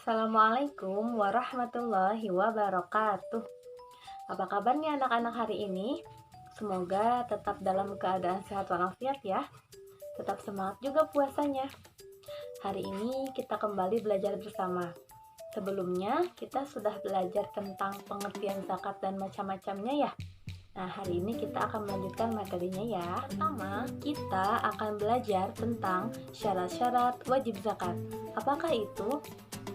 Assalamualaikum warahmatullahi wabarakatuh. Apa kabarnya anak-anak hari ini? Semoga tetap dalam keadaan sehat walafiat ya. Tetap semangat juga puasanya. Hari ini kita kembali belajar bersama. Sebelumnya kita sudah belajar tentang pengertian zakat dan macam-macamnya ya. Nah, hari ini kita akan melanjutkan materinya ya. Pertama, kita akan belajar tentang syarat-syarat wajib zakat. Apakah itu?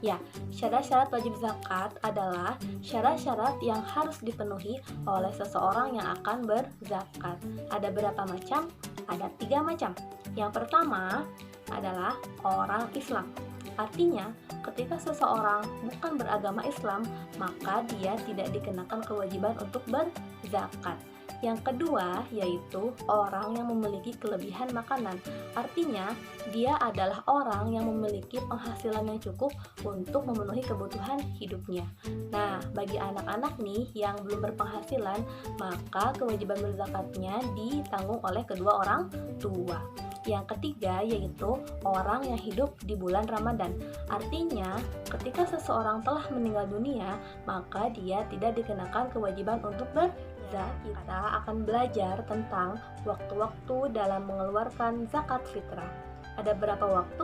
Ya, syarat-syarat wajib zakat adalah syarat-syarat yang harus dipenuhi oleh seseorang yang akan berzakat. Ada berapa macam? Ada 3 macam. Yang pertama adalah orang Islam. Artinya, ketika seseorang bukan beragama Islam, maka dia tidak dikenakan kewajiban untuk berzakat. Yang kedua yaitu orang yang memiliki kelebihan makanan. Artinya, dia adalah orang yang memiliki penghasilan yang cukup untuk memenuhi kebutuhan hidupnya. Nah, bagi anak-anak nih yang belum berpenghasilan, maka kewajiban berzakatnya ditanggung oleh kedua orang tua. Yang ketiga yaitu orang yang hidup di bulan Ramadan. Artinya, ketika seseorang telah meninggal dunia, maka dia tidak dikenakan kewajiban untuk berzakat. Kita akan belajar tentang waktu-waktu dalam mengeluarkan zakat fitrah. Ada berapa waktu?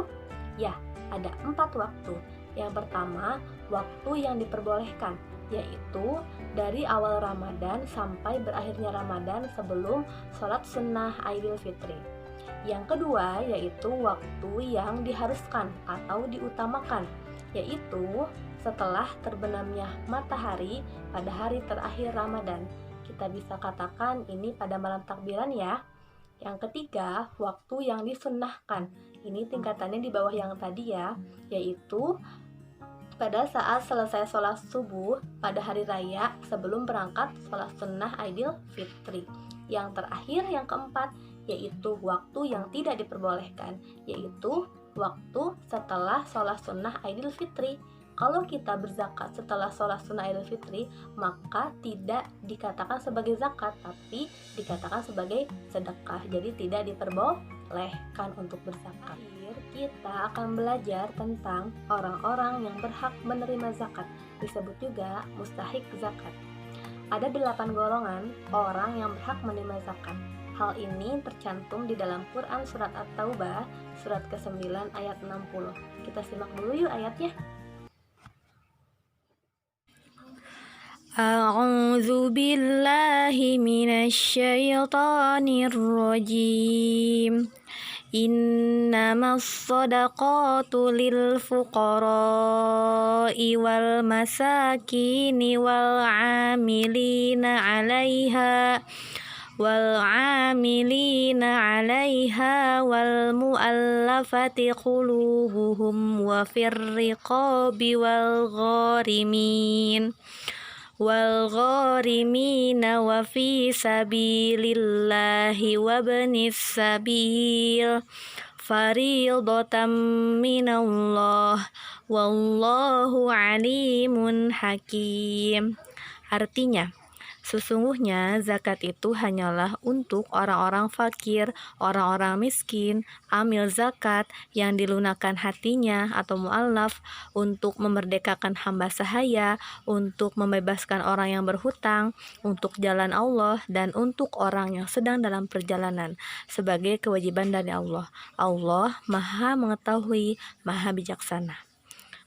Ya, ada 4 waktu. Yang pertama, waktu yang diperbolehkan, yaitu dari awal Ramadan sampai berakhirnya Ramadan sebelum sholat sunnah Idul Fitri. Yang kedua yaitu waktu yang diharuskan atau diutamakan, yaitu setelah terbenamnya matahari pada hari terakhir Ramadan. Kita bisa katakan ini pada malam takbiran ya. Yang ketiga, waktu yang disunnahkan. Ini tingkatannya di bawah yang tadi ya, yaitu pada saat selesai sholat subuh pada hari raya sebelum berangkat sholat sunnah Idul Fitri. Yang terakhir, yang keempat, yaitu waktu yang tidak diperbolehkan, yaitu waktu setelah sholat sunnah Idul Fitri. Kalau kita berzakat setelah sholat sunnah Idul Fitri, maka tidak dikatakan sebagai zakat, tapi dikatakan sebagai sedekah. Jadi tidak diperbolehkan untuk berzakat. Kita akan belajar tentang orang-orang yang berhak menerima zakat, disebut juga mustahik zakat. Ada 8 golongan orang yang berhak menerima zakat. Hal ini tercantum di dalam Quran surat At-Taubah surat ke-9 ayat 60. Kita simak dulu yuk ayatnya. A'udzu billahi minasy syaithanir rajim. Innamas shadaqatu lil fuqara'i wal masakini wal 'amilina 'alaiha wal mu'allafati qulubuhum wa fir riqabi wal gharimina wa fi sabilillahi wa ibnis sabil fariidatan minallah wallahu alimun hakim. Artinya, sesungguhnya zakat itu hanyalah untuk orang-orang fakir, orang-orang miskin, amil zakat yang dilunakkan hatinya atau mu'allaf, untuk memerdekakan hamba sahaya, untuk membebaskan orang yang berhutang, untuk jalan Allah, dan untuk orang yang sedang dalam perjalanan, sebagai kewajiban dari Allah. Allah Maha Mengetahui, Maha Bijaksana.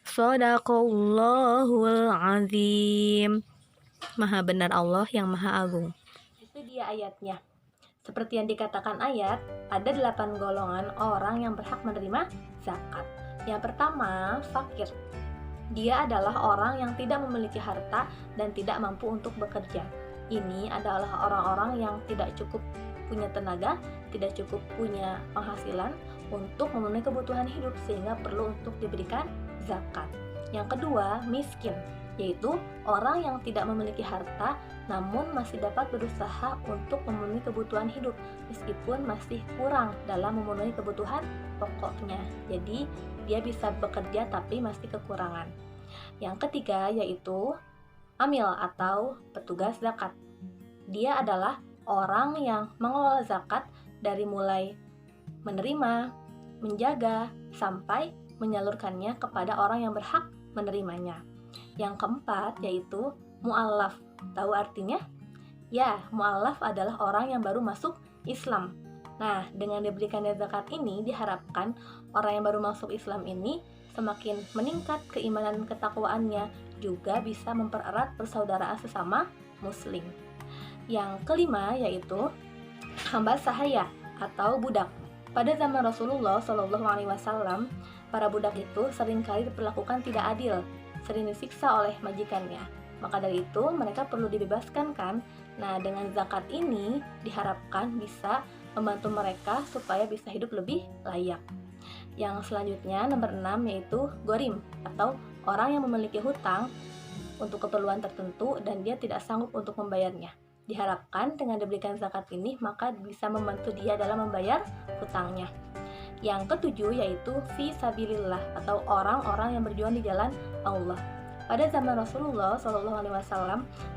Shadaqallahul azim. Maha benar Allah yang Maha Agung. Itu dia ayatnya. Seperti yang dikatakan ayat, ada 8 golongan orang yang berhak menerima zakat. Yang pertama, fakir. Dia adalah orang yang tidak memiliki harta dan tidak mampu untuk bekerja. Ini adalah orang-orang yang tidak cukup punya tenaga, tidak cukup punya penghasilan untuk memenuhi kebutuhan hidup sehingga perlu untuk diberikan zakat. Yang kedua, miskin, yaitu orang yang tidak memiliki harta namun masih dapat berusaha untuk memenuhi kebutuhan hidup meskipun masih kurang dalam memenuhi kebutuhan pokoknya. Jadi dia bisa bekerja tapi masih kekurangan. Yang ketiga yaitu amil atau petugas zakat. Dia adalah orang yang mengelola zakat dari mulai menerima, menjaga, sampai menyalurkannya kepada orang yang berhak menerimanya. Yang keempat yaitu mu'allaf. Tahu artinya? Ya, mu'allaf adalah orang yang baru masuk Islam. Nah, dengan diberikannya zakat ini diharapkan orang yang baru masuk Islam ini semakin meningkat keimanan ketakwaannya, juga bisa mempererat persaudaraan sesama muslim. Yang kelima yaitu hamba sahaya atau budak. Pada zaman Rasulullah SAW, para budak itu seringkali diperlakukan tidak adil, sering disiksa oleh majikannya. Maka dari itu mereka perlu dibebaskan kan? Nah, dengan zakat ini diharapkan bisa membantu mereka supaya bisa hidup lebih layak. Yang selanjutnya nomor 6 yaitu gorim atau orang yang memiliki hutang untuk keperluan tertentu dan dia tidak sanggup untuk membayarnya. Diharapkan dengan diberikan zakat ini maka bisa membantu dia dalam membayar hutangnya. Yang ketujuh yaitu fi sabilillah atau orang-orang yang berjuang di jalan Allah. Pada zaman Rasulullah SAW,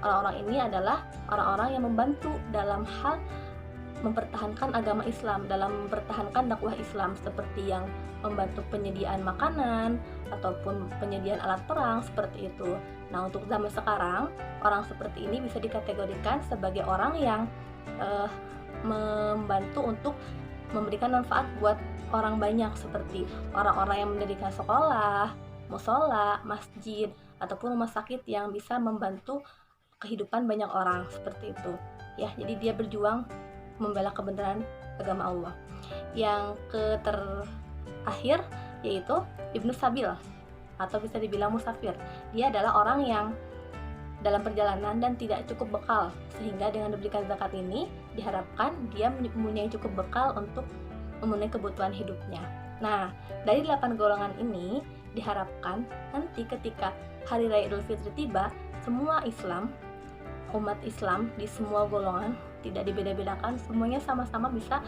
orang-orang ini adalah orang-orang yang membantu dalam hal mempertahankan agama Islam, dalam mempertahankan dakwah Islam, seperti yang membantu penyediaan makanan ataupun penyediaan alat perang seperti itu. Nah, untuk zaman sekarang, orang seperti ini bisa dikategorikan sebagai orang yang membantu untuk memberikan manfaat buat orang banyak, seperti orang-orang yang mendirikan sekolah, musola, masjid, ataupun rumah sakit yang bisa membantu kehidupan banyak orang seperti itu. Ya, jadi dia berjuang membela kebenaran agama Allah. Yang terakhir yaitu Ibnu Sabil atau bisa dibilang musafir. Dia adalah orang yang dalam perjalanan dan tidak cukup bekal, sehingga dengan diberikan zakat ini diharapkan dia mempunyai cukup bekal untuk memenuhi kebutuhan hidupnya. Nah, dari 8 golongan ini diharapkan nanti ketika Hari Raya Idul Fitri tiba, semua Islam, umat Islam di semua golongan tidak dibeda-bedakan, semuanya sama-sama bisa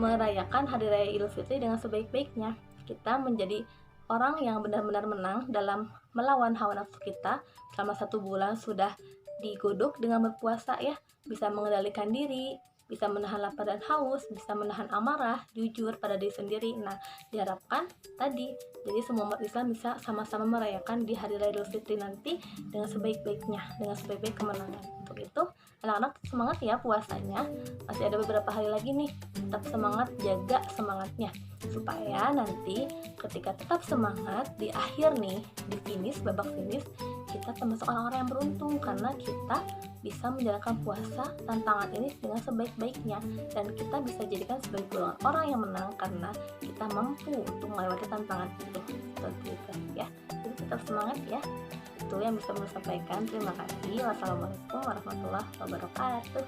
merayakan Hari Raya Idul Fitri dengan sebaik-baiknya. Kita menjadi orang yang benar-benar menang dalam melawan hawa nafsu kita selama 1 bulan sudah digodok dengan berpuasa ya, bisa mengendalikan diri, bisa menahan lapar dan haus, bisa menahan amarah, jujur pada diri sendiri. Nah, diharapkan tadi, jadi semua umat Islam bisa sama-sama merayakan di Hari Raya Idul Fitri nanti dengan sebaik-baiknya, dengan sebaik-baik kemenangan. Untuk itu, anak-anak semangat ya puasanya. Masih ada beberapa hari lagi nih, tetap semangat, jaga semangatnya. Supaya nanti ketika tetap semangat, di akhir nih, di finish, babak finish, kita termasuk orang-orang yang beruntung karena kita bisa menjalankan puasa tantangan ini dengan sebaik-baiknya, dan kita bisa jadikan sebagai golongan orang yang menang karena kita mampu untuk melewati tantangan itu. Seperti itu ya. Jadi tetap semangat ya. Itu yang bisa saya sampaikan. Terima kasih. Wassalamualaikum warahmatullahi wabarakatuh.